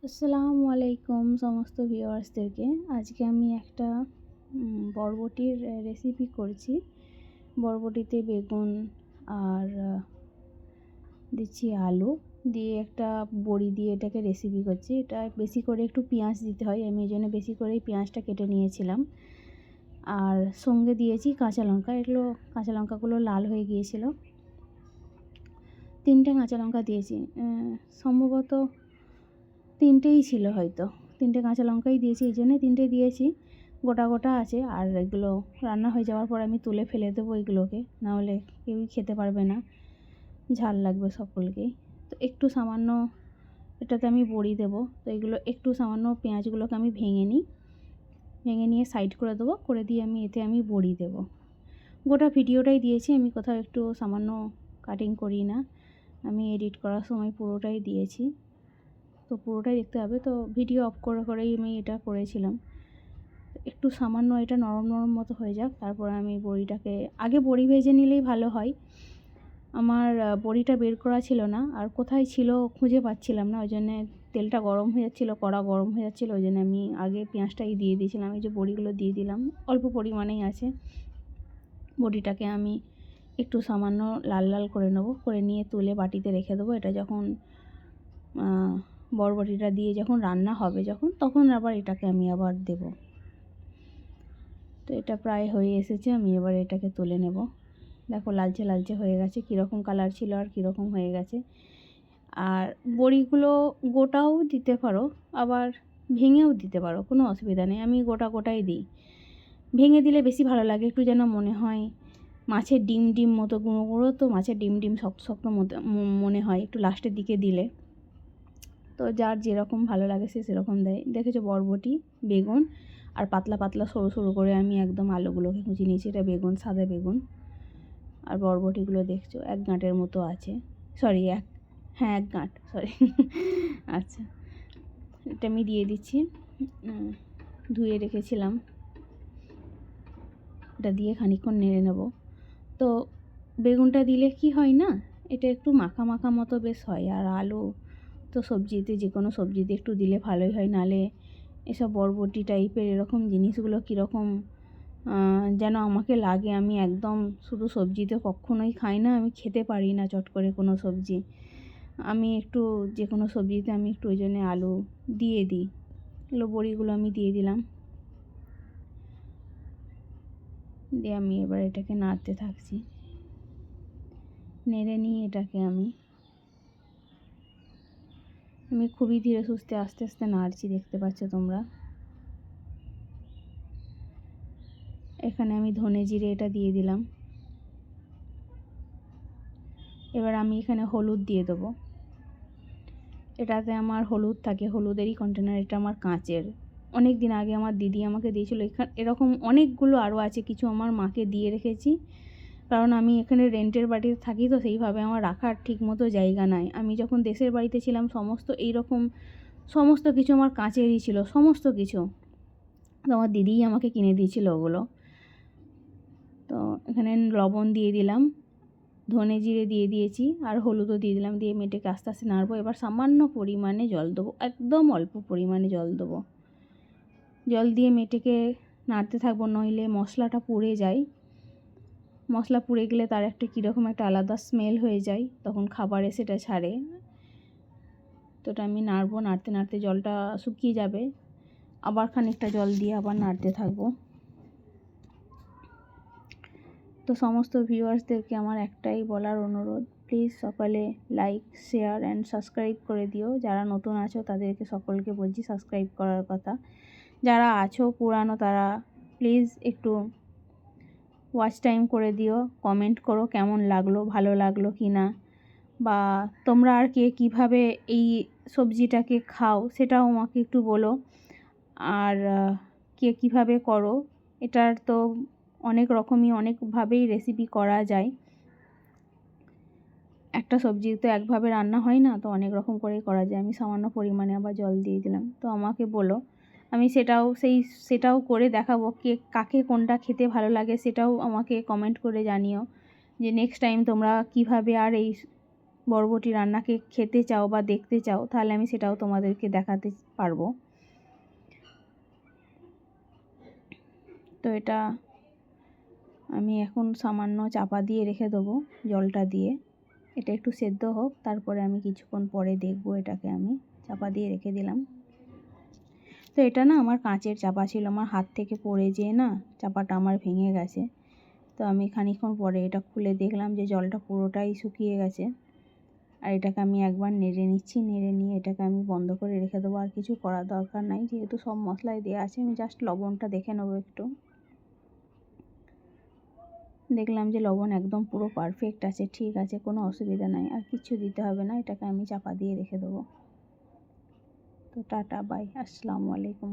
আসসালামু আলাইকুম সমস্ত ভিউয়ার্সদেরকে। আজকে আমি একটা বরবটির রেসিপি করছি। বরবটিতে বেগুন আর দিচ্ছি আলু দিয়ে একটা বড়ি দিয়ে এটাকে রেসিপি করছি। এটা বেশি করে একটু পেঁয়াজ দিতে হয়, আমি এই জন্য বেশি করেই পেঁয়াজটা কেটে নিয়েছিলাম। আর সঙ্গে দিয়েছি কাঁচা লঙ্কা, এগুলো কাঁচা লঙ্কাগুলো লাল হয়ে গিয়েছিল। 3টে কাঁচা লঙ্কা দিয়েছি, সম্ভবত 3টেই ছিল, হয়তো 3টে কাঁচা লঙ্কাই দিয়েছি, এই জন্যে 3টে দিয়েছি। গোটা গোটা আছে, আর এগুলো রান্না হয়ে যাওয়ার পর আমি তুলে ফেলে দেবো এগুলোকে, নাহলে কেউই খেতে পারবে না, ঝাল লাগবে সকলকেই। তো একটু সামান্য এটাতে আমি বড়ি দেবো, তো এগুলো একটু সামান্য পেঁয়াজগুলোকে আমি ভেঙে নিয়ে সাইড করে দেবো, করে দিয়ে এতে আমি বড়ি দেবো। গোটা ভিডিওটাই দিয়েছি আমি, কোথাও একটু সামান্য কাটিং করি না, আমি এডিট করার সময় পুরোটাই দিয়েছি। তো পুরোটাই দেখতে হবে, তো ভিডিও অফ করেই আমি এটা করেছিলাম। একটু সামান্য এটা নরম নরম মতো হয়ে যাক, তারপর আমি বড়িটাকে আগে বড়ি ভেজে নিলেই ভালো হয়। আমার বড়িটা বের করা ছিল না, আর কোথায় ছিল খুঁজে পাচ্ছিলাম না, ওই জন্যে তেলটা গরম হয়ে যাচ্ছিলো, কড়া গরম হয়ে যাচ্ছিলো, ওই জন্য আমি আগে পেঁয়াজটাই দিয়ে দিয়েছিলাম। এই যে বড়িগুলো দিয়ে দিলাম, অল্প পরিমাণেই আছে। বড়িটাকে আমি একটু সামান্য লাল লাল করে নেবো, করে নিয়ে তুলে বাটিতে রেখে দেবো। এটা যখন বরবটিটা দিয়ে যখন রান্না হবে তখন আবার এটাকে আমি আবার দেব। তো এটা প্রায় হয়ে এসেছে, আমি এবার এটাকে তুলে নেব। দেখো লালচে লালচে হয়ে গেছে, কীরকম কালার ছিল আর কীরকম হয়ে গেছে। আর বড়িগুলো গোটাও দিতে পারো, আবার ভেঙেও দিতে পারো, কোনো অসুবিধা নেই। আমি গোটাই দিই, ভেঙে দিলে বেশি ভালো লাগে, একটু যেন মনে হয় মাছের ডিম মতো গুঁড়ো গুঁড়ো, তো মাছের ডিম শক্ত শক্ত মতো মনে হয় একটু লাস্টের দিকে দিলে। তো যার যেরকম ভালো লাগে সে সেরকম দেয়। দেখেছো বরবটি, বেগুন আর পাতলা পাতলা সরু সরু করে আমি একদম আলুগুলোকে কুচিয়ে নিয়েছি। এটা বেগুন, সাদা বেগুন, আর বরবটিগুলো দেখছো 1 গাঁটের মতো আছে, সরি 1 গাঁট, সরি আচ্ছা, এটা আমি দিয়ে দিচ্ছি। ধুয়ে রেখেছিলাম, এটা দিয়ে খানিকক্ষণ নেড়ে নেব। তো বেগুনটা দিলে কি হয় না, এটা একটু মাখা মাখা মতো বেশ হয়। আর আলু তো সবজিতে, যে কোনো সবজিতে একটু দিলে ভালোই হয়, নালে এসব বরবটি টাইপের এরকম জিনিসগুলো কীরকম যেন আমাকে লাগে। আমি একদম শুধু সবজিতে কখনোই খাই না, আমি খেতে পারি না চট করে কোনো সবজি। আমি একটু যে কোনো সবজিতে আমি একটু ওই জন্যে আলু দিয়ে দিই। এগুলো বড়িগুলো আমি দিয়ে দিলাম, দিয়ে আমি এবার এটাকে নাড়তে থাকছি। নেড়ে নিয়ে এটাকে আমি খুবই ধীরে সুস্থে আস্তে আস্তে নাড়ছি, দেখতে পাচ্ছ তোমরা। এখানে আমি ধনে জিরে এটা দিয়ে দিলাম। এবার আমি এখানে হলুদ দিয়ে দেবো। এটাতে আমার হলুদ থাকে, হলুদেরই কন্টেনার, এটা আমার কাঁচের। অনেক দিন আগে আমার দিদি আমাকে দিয়েছিল। এরকম অনেকগুলো আরও আছে, কিছু আমার মাকে দিয়ে রেখেছি, কারণ আমি এখানে রেন্টের বাড়িতে থাকি, তো সেইভাবে আমার রাখার ঠিক মতো জায়গা নাই। আমি যখন দেশের বাড়িতে ছিলাম সমস্ত কিছু আমার কাঁচেরই ছিল, সমস্ত কিছু। তো আমার দিদিই আমাকে কিনে দিয়েছিল ওগুলো। তো এখানে লবণ দিয়ে দিলাম, ধনে জিরে দিয়ে দিয়েছি, আর হলুদও দিয়ে দিলাম, দিয়ে মেটেকে আস্তে আস্তে নাড়বো। এবার সামান্য পরিমাণে জল দেবো, একদম অল্প পরিমাণে জল দেবো। জল দিয়ে মেটেকে নাড়তে থাকবো, নইলে মশলাটা পুড়ে যায়। মশলা পুড়ে গেলে তার একটা কীরকম একটা আলাদা স্মেল হয়ে যায়, তখন খাবারে সেটা ছাড়ে। তো ওটা আমি নাড়বো, নাড়তে নাড়তে জলটা শুকিয়ে যাবে, আবার খানিকটা জল দিয়ে আবার নাড়তে থাকবো। তো সমস্ত ভিউয়ার্সদেরকে আমার একটাই বলার অনুরোধ, প্লিজ সকলে লাইক, শেয়ার অ্যান্ড সাবস্ক্রাইব করে দিও। যারা নতুন আছো তাদেরকে সকলকে বলছি সাবস্ক্রাইব করার কথা। যারা আছো পুরানো, তারা প্লিজ একটু ওয়াচ টাইম করে দিও, কমেন্ট করো কেমন লাগলো, ভালো লাগলো কি না, বা তোমরা আর কে কীভাবে এই সবজিটাকে খাও সেটাও আমাকে একটু বলো। আর কে কীভাবে করো, এটার তো অনেক রকমই অনেকভাবেই রেসিপি করা যায়। একটা সবজি তো একভাবে রান্না হয় না, তো অনেক রকম করেই করা যায়। আমি সামান্য পরিমাণে আবার জল দিয়ে দিলাম, তো আমাকে বলো, আমি সেটাও করে দেখাবো। কাকে কোনটা খেতে ভালো লাগে সেটাও আমাকে কমেন্ট করে জানিও, যে নেক্সট টাইম তোমরা কীভাবে আর এই বরবটি রান্নাকে খেতে চাও বা দেখতে চাও, তাহলে আমি সেটাও তোমাদেরকে দেখাতে পারবো। তো এটা আমি এখন সামান্য চাপা দিয়ে রেখে দেবো জলটা দিয়ে। এটা একটু সেদ্ধ হোক, তারপরে আমি কিছুক্ষণ পরে দেখব। এটাকে আমি চাপা দিয়ে রেখে দিলাম। তো এটা না আমার কাঁচের চাপা ছিল, আমার হাত থেকে পড়ে যেয়ে না চাপাটা আমার ভেঙে গেছে। তো আমি খানিকক্ষণ পরে এটা খুলে দেখলাম যে জলটা পুরোটাই শুকিয়ে গেছে। আর এটাকে আমি একবার নেড়ে নিচ্ছি, নেড়ে নিয়ে এটাকে আমি বন্ধ করে রেখে দেবো। আর কিছু করার দরকার নাই, যেহেতু সব মশলাই দেওয়া আছে। আমি জাস্ট লবণটা দেখে নেবো একটু। দেখলাম যে লবণ একদম পুরো পারফেক্ট আছে, ঠিক আছে, কোনো অসুবিধা নাই, আর কিছু দিতে হবে না। এটাকে আমি চাপা দিয়ে রেখে দেবো। তো টাটা, বাই, আসসালামু আলাইকুম।